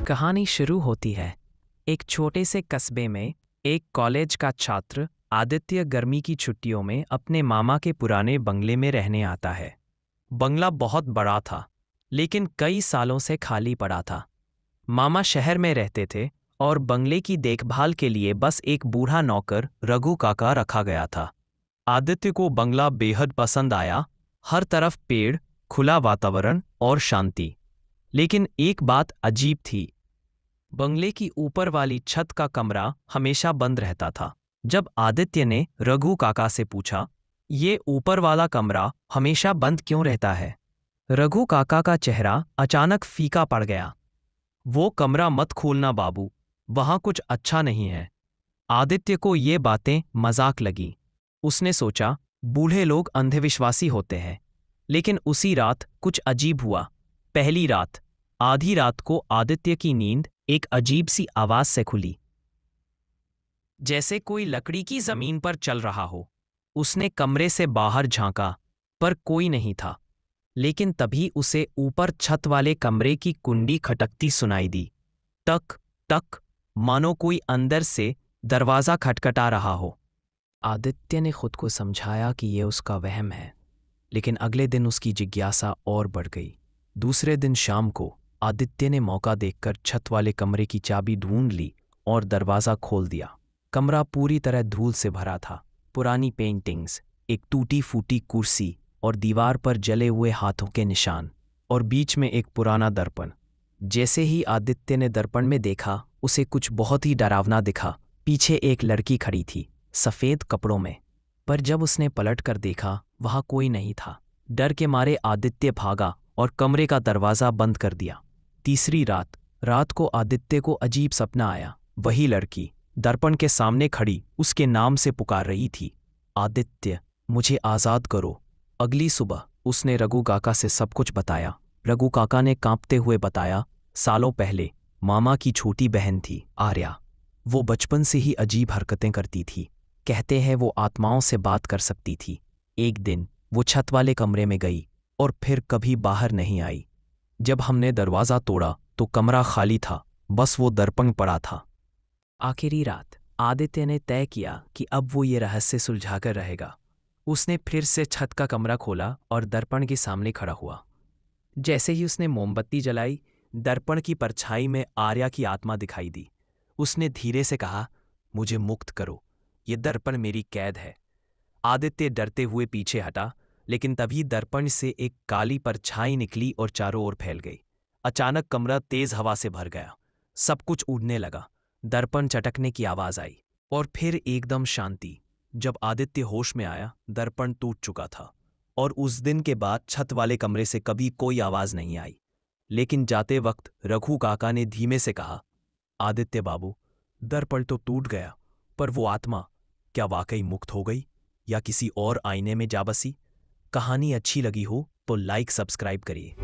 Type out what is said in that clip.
कहानी शुरू होती है एक छोटे से कस्बे में। एक कॉलेज का छात्र आदित्य गर्मी की छुट्टियों में अपने मामा के पुराने बंगले में रहने आता है। बंगला बहुत बड़ा था, लेकिन कई सालों से खाली पड़ा था। मामा शहर में रहते थे और बंगले की देखभाल के लिए बस एक बूढ़ा नौकर रघु काका रखा गया था। आदित्य को बंगला बेहद पसंद आया। हर तरफ पेड़, खुला वातावरण और शांति। लेकिन एक बात अजीब थी। बंगले की ऊपर वाली छत का कमरा हमेशा बंद रहता था। जब आदित्य ने रघु काका से पूछा, ये ऊपर वाला कमरा हमेशा बंद क्यों रहता है? रघु काका का चेहरा अचानक फीका पड़ गया। वो कमरा मत खोलना बाबू, वहां कुछ अच्छा नहीं है। आदित्य को ये बातें मजाक लगी। उसने सोचा, बूढ़े लोग अंधविश्वासी होते हैं। लेकिन उसी रात कुछ अजीब हुआ। पहली रात, आधी रात को आदित्य की नींद एक अजीब सी आवाज से खुली, जैसे कोई लकड़ी की जमीन पर चल रहा हो। उसने कमरे से बाहर झांका, पर कोई नहीं था। लेकिन तभी उसे ऊपर छत वाले कमरे की कुंडी खटकती सुनाई दी। टक टक, मानो कोई अंदर से दरवाजा खटखटा रहा हो। आदित्य ने खुद को समझाया कि यह उसका वहम है, लेकिन अगले दिन उसकी जिज्ञासा और बढ़ गई। दूसरे दिन शाम को आदित्य ने मौका देखकर छत वाले कमरे की चाबी ढूंढ ली और दरवाज़ा खोल दिया। कमरा पूरी तरह धूल से भरा था। पुरानी पेंटिंग्स, एक टूटी फूटी कुर्सी और दीवार पर जले हुए हाथों के निशान, और बीच में एक पुराना दर्पण। जैसे ही आदित्य ने दर्पण में देखा, उसे कुछ बहुत ही डरावना दिखा। पीछे एक लड़की खड़ी थी, सफ़ेद कपड़ों में। पर जब उसने पलट कर देखा, वहाँ कोई नहीं था। डर के मारे आदित्य भागा और कमरे का दरवाज़ा बंद कर दिया। तीसरी रात को आदित्य को अजीब सपना आया। वही लड़की दर्पण के सामने खड़ी उसके नाम से पुकार रही थी, आदित्य, मुझे आज़ाद करो। अगली सुबह उसने रघु काका से सब कुछ बताया। रघु काका ने कांपते हुए बताया, सालों पहले मामा की छोटी बहन थी आर्या। वो बचपन से ही अजीब हरकतें करती थी। कहते हैं वो आत्माओं से बात कर सकती थी। एक दिन वो छत वाले कमरे में गई और फिर कभी बाहर नहीं आई। जब हमने दरवाज़ा तोड़ा तो कमरा खाली था, बस वो दर्पण पड़ा था। आखिरी रात आदित्य ने तय किया कि अब वो ये रहस्य सुलझाकर रहेगा। उसने फिर से छत का कमरा खोला और दर्पण के सामने खड़ा हुआ। जैसे ही उसने मोमबत्ती जलाई, दर्पण की परछाई में आर्या की आत्मा दिखाई दी। उसने धीरे से कहा, मुझे मुक्त करो, ये दर्पण मेरी कैद है। आदित्य डरते हुए पीछे हटा, लेकिन तभी दर्पण से एक काली परछाई निकली और चारों ओर फैल गई। अचानक कमरा तेज हवा से भर गया। सब कुछ उड़ने लगा। दर्पण चटकने की आवाज आई और फिर एकदम शांति। जब आदित्य होश में आया, दर्पण टूट चुका था और उस दिन के बाद छत वाले कमरे से कभी कोई आवाज नहीं आई। लेकिन जाते वक्त रघु काका ने धीमे से कहा, आदित्य बाबू, दर्पण तो टूट गया, पर वो आत्मा क्या वाकई मुक्त हो गई या किसी और आईने में जा बसी? कहानी अच्छी लगी हो तो लाइक सब्सक्राइब करिए।